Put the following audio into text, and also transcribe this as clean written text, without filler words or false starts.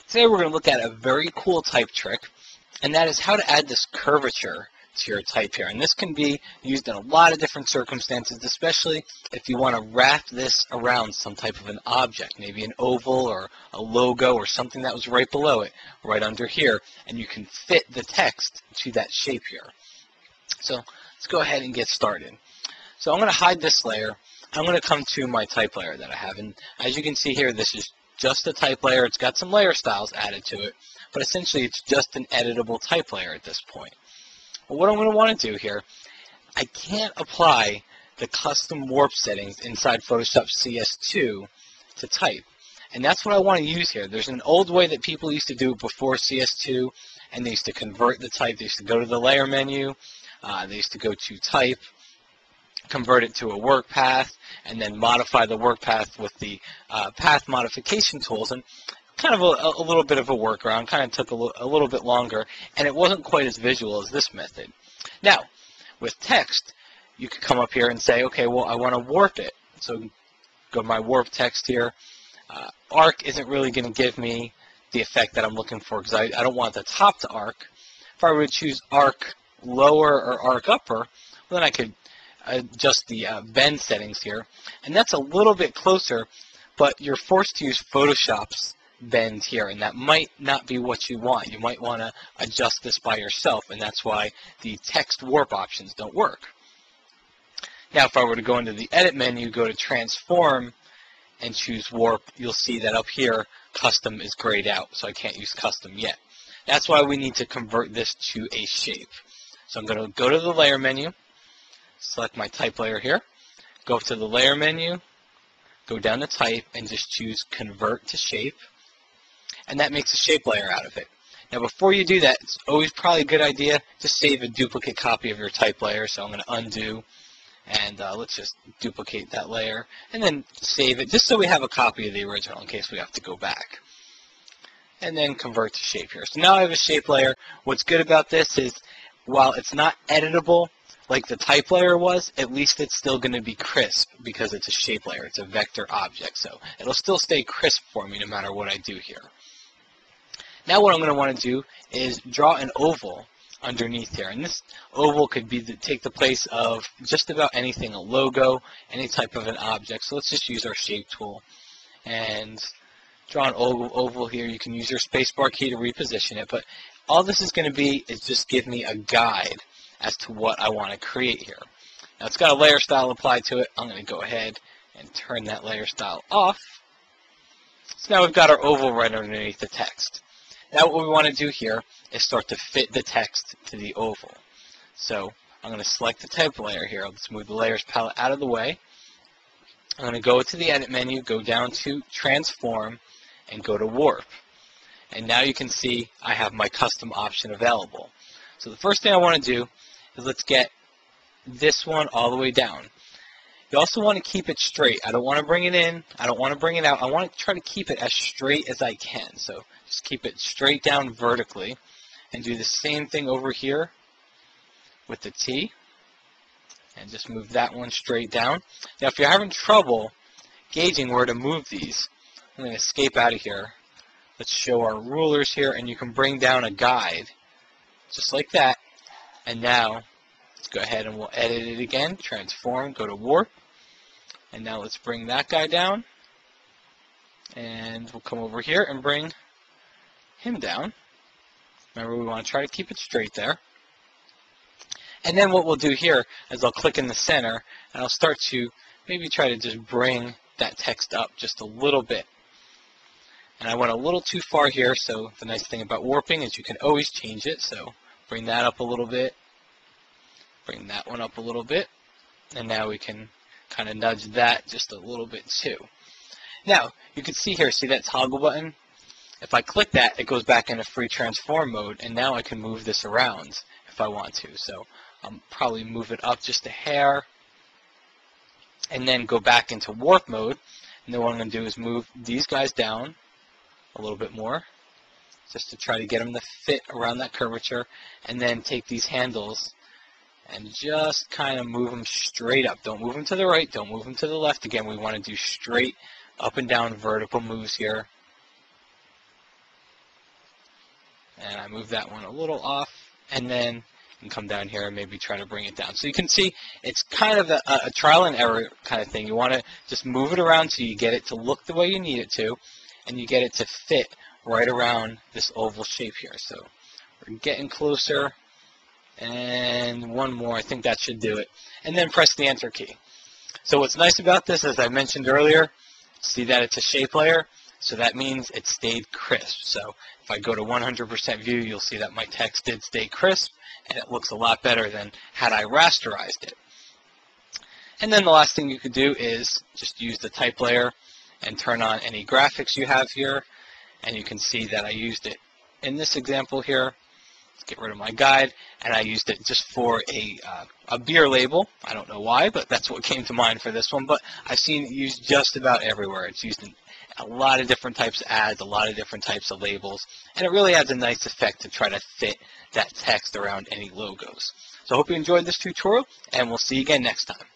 Today we're going to look at a very cool type trick, and that is how to add this curvature to your type here. And this can be used in a lot of different circumstances, especially if you want to wrap this around some type of an object, maybe an oval or a logo or something that was right below it, right under here, and you can fit the text to that shape here. So let's go ahead and get started. So I'm going to hide this layer. I'm going to come to my type layer that I have, and as you can see here, this is just a type layer. It's got some layer styles added to it, but essentially it's just an editable type layer at this point. Well, what I'm going to want to do here, I can't apply the custom warp settings inside Photoshop CS2 to type, and that's what I want to use here. There's an old way that people used to do it before CS2, and they used to convert the type. They used to go to the layer menu, they used to go to type, convert it to a work path, and then modify the work path with the path modification tools. And kind of a little bit of a workaround, kind of took a little bit longer, and it wasn't quite as visual as this method. Now, with text, you could come up here and say, okay, well, I want to warp it. So go to my warp text here. Arc isn't really going to give me the effect that I'm looking for because I don't want the top to arc. If I were to choose arc lower or arc upper, well, then I could adjust the bend settings here, and that's a little bit closer, but you're forced to use Photoshop's bend here, and that might not be what you want. You might want to adjust this by yourself, and that's why the text warp options don't work. Now, if I were to go into the edit menu, go to transform, and choose warp, you'll see that up here, custom is grayed out, so I can't use custom yet. That's why we need to convert this to a shape. So I'm going to go to the layer menu, select my type layer here, go to the layer menu, go down to type, and just choose convert to shape, and that makes a shape layer out of it. Now before you do that, it's always probably a good idea to save a duplicate copy of your type layer. So I'm going to undo, and let's just duplicate that layer, and then save it just so we have a copy of the original in case we have to go back. And then convert to shape here. So now I have a shape layer. What's good about this is while it's not editable like the type layer was, at least it's still going to be crisp because it's a shape layer. It's a vector object, so it'll still stay crisp for me no matter what I do here. Now what I'm going to want to do is draw an oval underneath here, and this oval could be take the place of just about anything, a logo, any type of an object. So let's just use our shape tool and draw an oval here. You can use your spacebar key to reposition it, but all this is going to be is just give me a guide as to what I want to create here. Now it's got a layer style applied to it. I'm going to go ahead and turn that layer style off. So now we've got our oval right underneath the text. Now what we want to do here is start to fit the text to the oval. So I'm going to select the type layer here. Let's move the layers palette out of the way. I'm going to go to the edit menu, go down to transform, and go to warp. And now you can see I have my custom option available. So the first thing I want to do is let's get this one all the way down. You also want to keep it straight. I don't want to bring it in. I don't want to bring it out. I want to try to keep it as straight as I can. So just keep it straight down vertically and do the same thing over here with the T. And just move that one straight down. Now if you're having trouble gauging where to move these, I'm going to escape out of here. Let's show our rulers here, and you can bring down a guide just like that. And now let's go ahead and we'll edit it again, transform, go to warp, and now let's bring that guy down, and we'll come over here and bring him down. Remember, we want to try to keep it straight there. And then what we'll do here is I'll click in the center, and I'll start to maybe try to just bring that text up just a little bit. And I went a little too far here, so the nice thing about warping is you can always change it. So bring that up a little bit, bring that one up a little bit, and now we can kind of nudge that just a little bit too. Now, you can see here, see that toggle button? If I click that, it goes back into free transform mode, and now I can move this around if I want to. So I'll probably move it up just a hair, and then go back into warp mode. And then what I'm going to do is move these guys down a little bit more, just to try to get them to fit around that curvature, and then take these handles and just kind of move them straight up. Don't move them to the right, don't move them to the left. Again, we want to do straight up and down vertical moves here. and I move that one a little off, and then you can come down here and maybe try to bring it down. So you can see it's kind of a trial and error kind of thing. You want to just move it around so you get it to look the way you need it to, and you get it to fit right around this oval shape here. So we're getting closer, and one more. I think that should do it. And then press the Enter key. So what's nice about this, as I mentioned earlier, see that it's a shape layer, so that means it stayed crisp. So if I go to 100% view, you'll see that my text did stay crisp, and it looks a lot better than had I rasterized it. And then the last thing you could do is just use the type layer and turn on any graphics you have here, and you can see that I used it in this example here. Get rid of my guide, and I used it just for a beer label. I don't know why, but that's what came to mind for this one. But I've seen it used just about everywhere. It's used in a lot of different types of ads, a lot of different types of labels, and it really adds a nice effect to try to fit that text around any logos. So I hope you enjoyed this tutorial, and we'll see you again next time.